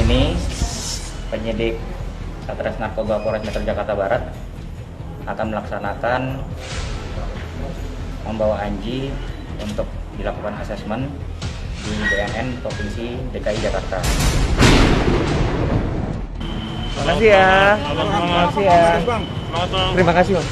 ini penyidik Satres Narkoba Polres Metro Jakarta Barat akan melaksanakan membawa Anji untuk dilakukan asesmen di BNN Provinsi DKI Jakarta. Terima kasih ya. Terima kasih ya. Terima kasih, Bang.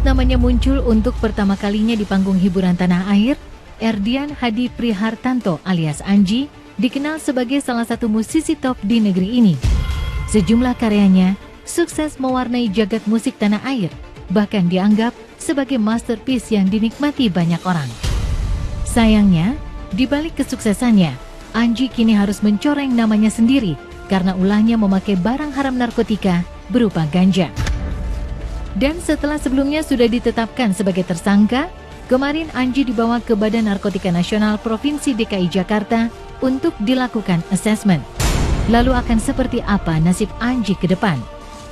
Namanya muncul untuk pertama kalinya di panggung hiburan tanah air, Erdian Hadi Prihartanto alias Anji dikenal sebagai salah satu musisi top di negeri ini. Sejumlah karyanya sukses mewarnai jagat musik tanah air, bahkan dianggap sebagai masterpiece yang dinikmati banyak orang. Sayangnya, di balik kesuksesannya, Anji kini harus mencoreng namanya sendiri karena ulahnya memakai barang haram narkotika berupa ganja. Dan setelah sebelumnya sudah ditetapkan sebagai tersangka, kemarin Anji dibawa ke Badan Narkotika Nasional Provinsi DKI Jakarta untuk dilakukan asesmen. Lalu akan seperti apa nasib Anji ke depan?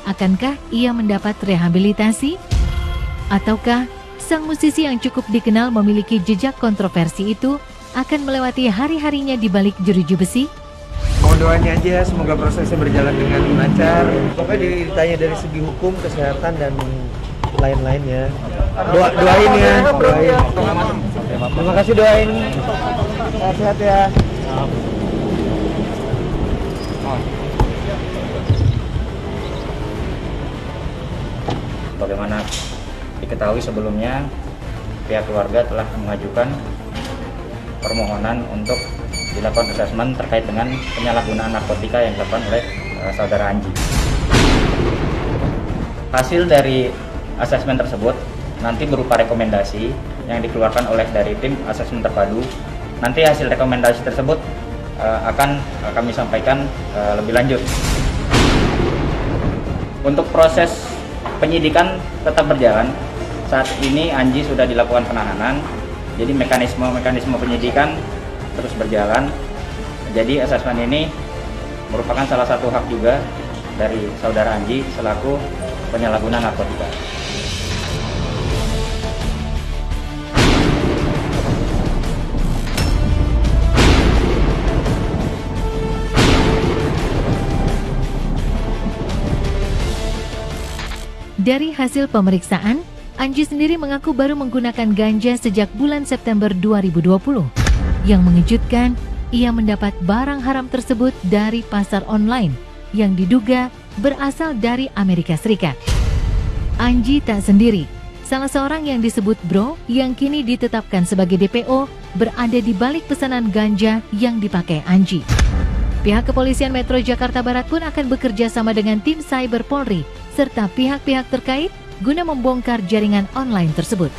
Akankah ia mendapat rehabilitasi? Ataukah sang musisi yang cukup dikenal memiliki jejak kontroversi itu akan melewati hari-harinya di balik jeruji besi? Mohon doanya aja, semoga prosesnya berjalan dengan lancar. Pokoknya ditanya dari segi hukum, kesehatan, dan lain-lainnya. Doain ya, doain. Terima kasih, doain. Sehat-sehat ya. Bagaimana diketahui sebelumnya, pihak keluarga telah mengajukan permohonan untuk dilakukan asesmen terkait dengan penyalahgunaan narkotika yang dilakukan oleh saudara Anji. Hasil dari asesmen tersebut nanti berupa rekomendasi yang dikeluarkan oleh dari tim asesmen terpadu. Nanti hasil rekomendasi tersebut akan kami sampaikan lebih lanjut. Untuk proses penyidikan tetap berjalan. Saat ini Anji sudah dilakukan penahanan, jadi mekanisme penyidikan terus berjalan. Jadi asesmen ini merupakan salah satu hak juga dari saudara Anji selaku penyalahguna narkotika. Dari hasil pemeriksaan, Anji sendiri mengaku baru menggunakan ganja sejak bulan September 2020. Yang mengejutkan, ia mendapat barang haram tersebut dari pasar online yang diduga berasal dari Amerika Serikat. Anji tak sendiri. Salah seorang yang disebut Bro yang kini ditetapkan sebagai DPO berada di balik pesanan ganja yang dipakai Anji. Pihak Kepolisian Metro Jakarta Barat pun akan bekerja sama dengan tim Cyber Polri serta pihak-pihak terkait guna membongkar jaringan online tersebut.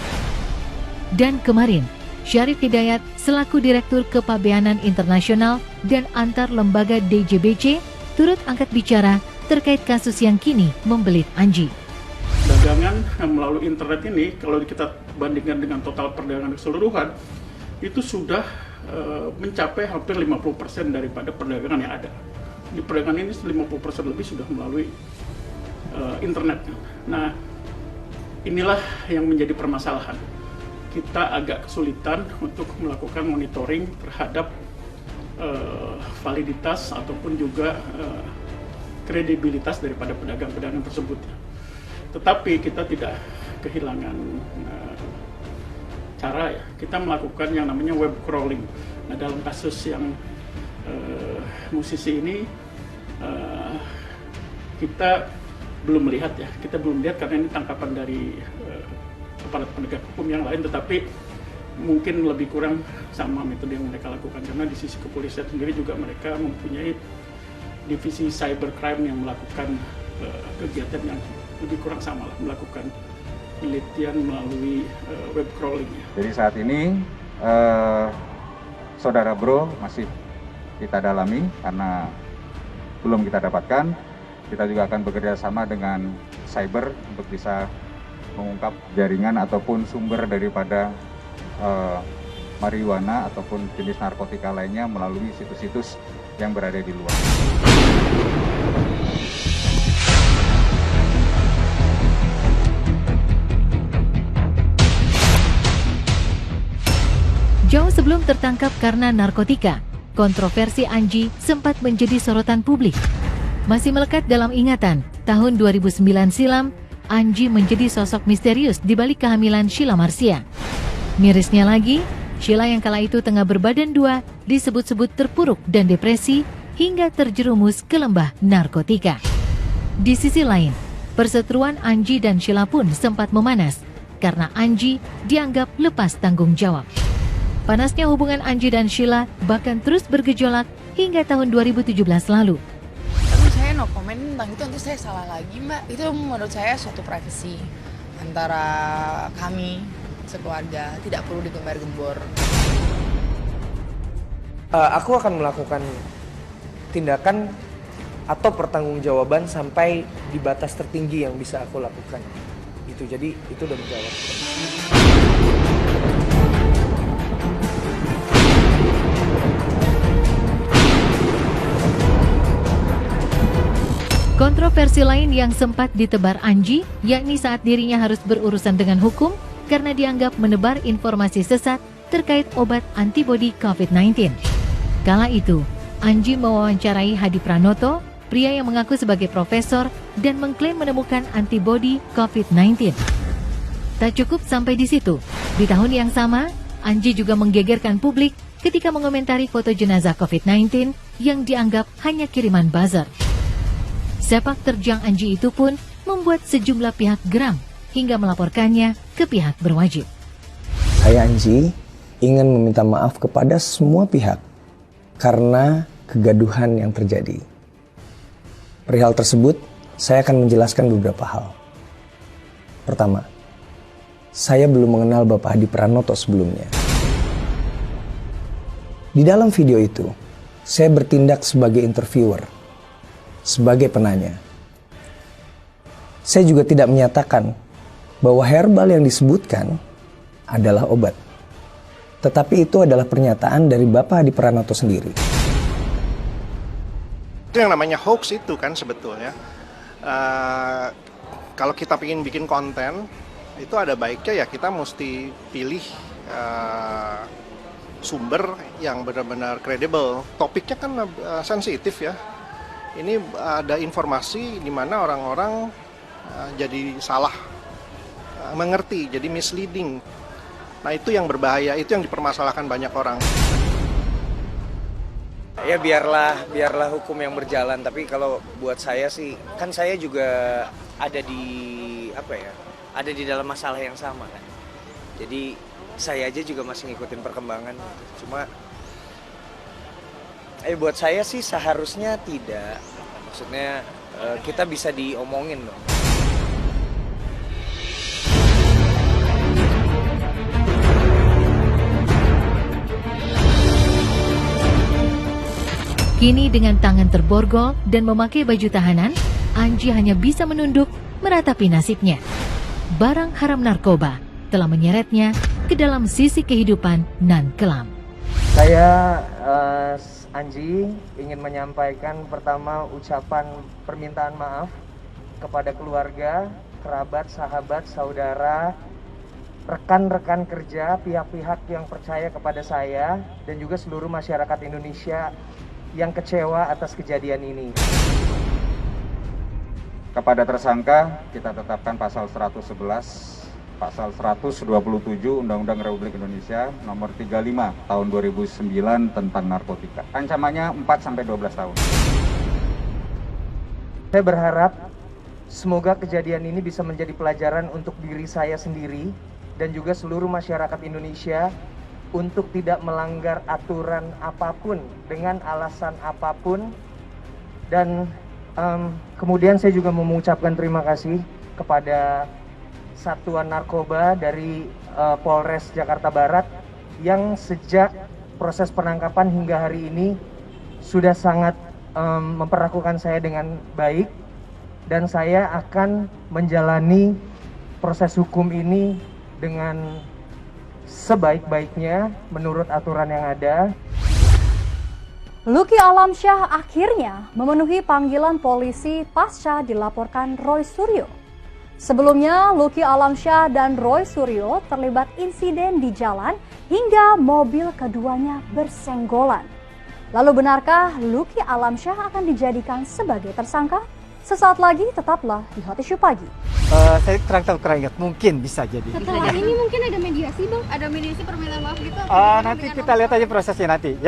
Dan kemarin, Syarif Hidayat selaku Direktur Kepabeanan Internasional dan Antar Lembaga DJBC turut angkat bicara terkait kasus yang kini membelit Anji. Perdagangan melalui internet ini, kalau kita bandingkan dengan total perdagangan keseluruhan, itu sudah mencapai hampir 50% daripada perdagangan yang ada. Di perdagangan ini 50% lebih sudah melalui internet. Nah, inilah yang menjadi permasalahan. Kita agak kesulitan untuk melakukan monitoring terhadap validitas ataupun juga kredibilitas daripada pedagang-pedagang tersebut. Tetapi kita tidak kehilangan cara ya. Kita melakukan yang namanya web crawling. Nah, dalam kasus yang musisi ini kita belum melihat ya. Kita belum lihat karena ini tangkapan dari aparat penegak hukum yang lain, tetapi mungkin lebih kurang sama metode yang mereka lakukan, karena di sisi kepolisian sendiri juga mereka mempunyai divisi cybercrime yang melakukan kegiatan yang lebih kurang sama lah, melakukan penelitian melalui web crawling. Jadi saat ini saudara Bro masih kita dalami karena belum kita dapatkan. Kita juga akan bekerja sama dengan cyber untuk bisa mengungkap jaringan ataupun sumber daripada marijuana ataupun jenis narkotika lainnya melalui situs-situs yang berada di luar. Jauh sebelum tertangkap karena narkotika, kontroversi Anji sempat menjadi sorotan publik. Masih melekat dalam ingatan, tahun 2009 silam, Anji menjadi sosok misterius di balik kehamilan Sheila Marcia. Mirisnya lagi, Sheila yang kala itu tengah berbadan dua disebut-sebut terpuruk dan depresi hingga terjerumus ke lembah narkotika. Di sisi lain, perseteruan Anji dan Sheila pun sempat memanas karena Anji dianggap lepas tanggung jawab. Panasnya hubungan Anji dan Sheila bahkan terus bergejolak hingga tahun 2017 lalu. Tapi saya no comment tentang itu, nanti saya salah lagi Mbak. Itu menurut saya suatu privasi antara kami sekeluarga, tidak perlu digembar-gembor. Aku akan melakukan tindakan atau pertanggungjawaban sampai di batas tertinggi yang bisa aku lakukan. Gitu. Jadi itu udah menjawab. Kontroversi lain yang sempat ditebar Anji, yakni saat dirinya harus berurusan dengan hukum karena dianggap menebar informasi sesat terkait obat antibodi COVID-19. Kala itu, Anji mewawancarai Hadi Pranoto, pria yang mengaku sebagai profesor dan mengklaim menemukan antibodi COVID-19. Tak cukup sampai di situ, di tahun yang sama, Anji juga menggegerkan publik ketika mengomentari foto jenazah COVID-19 yang dianggap hanya kiriman buzzer. Sepak terjang Anji itu pun membuat sejumlah pihak geram hingga melaporkannya ke pihak berwajib. Saya Anji ingin meminta maaf kepada semua pihak karena kegaduhan yang terjadi. Perihal tersebut, saya akan menjelaskan beberapa hal. Pertama, saya belum mengenal Bapak Hadi Pranoto sebelumnya. Di dalam video itu, saya bertindak sebagai interviewer, sebagai penanya. Saya juga tidak menyatakan bahwa herbal yang disebutkan adalah obat. Tetapi itu adalah pernyataan dari Bapak Hadi Pranoto sendiri. Itu yang namanya hoax itu kan sebetulnya. Kalau kita ingin bikin konten, itu ada baiknya ya kita mesti pilih sumber yang benar-benar kredibel. Topiknya kan sensitif ya. Ini ada informasi di mana orang-orang jadi salah mengerti, jadi misleading. Nah itu yang berbahaya, itu yang dipermasalahkan banyak orang. Ya biarlah hukum yang berjalan, tapi kalau buat saya sih, kan saya juga ada di ada di dalam masalah yang sama kan. Jadi saya aja juga masih ngikutin perkembangan. Cuma buat saya sih seharusnya tidak. Maksudnya kita bisa diomongin dong. Kini dengan tangan terborgol dan memakai baju tahanan, Anji hanya bisa menunduk meratapi nasibnya. Barang haram narkoba telah menyeretnya ke dalam sisi kehidupan nan kelam. Saya Anji ingin menyampaikan pertama ucapan permintaan maaf kepada keluarga, kerabat, sahabat, saudara, rekan-rekan kerja, pihak-pihak yang percaya kepada saya, dan juga seluruh masyarakat Indonesia yang kecewa atas kejadian ini. Kepada tersangka kita tetapkan pasal 111, pasal 127 Undang-Undang Republik Indonesia nomor 35 tahun 2009 tentang narkotika. Ancamannya 4-12 tahun. Saya berharap semoga kejadian ini bisa menjadi pelajaran untuk diri saya sendiri dan juga seluruh masyarakat Indonesia untuk tidak melanggar aturan apapun dengan alasan apapun. Dan kemudian saya juga mengucapkan terima kasih kepada satuan narkoba dari Polres Jakarta Barat yang sejak proses penangkapan hingga hari ini sudah sangat memperlakukan saya dengan baik, dan saya akan menjalani proses hukum ini dengan sebaik-baiknya menurut aturan yang ada. Lucky Alamsyah akhirnya memenuhi panggilan polisi pasca dilaporkan Roy Suryo. Sebelumnya, Lucky Alamsyah dan Roy Suryo terlibat insiden di jalan hingga mobil keduanya bersenggolan. Lalu benarkah Lucky Alamsyah akan dijadikan sebagai tersangka? Sesaat lagi tetaplah di Hot Issue Pagi. Saya kurang ingat, mungkin bisa jadi. Setelah ini mungkin ada mediasi, Bang? Ada mediasi permintaan maaf gitu? Nanti kita lihat aja prosesnya nanti.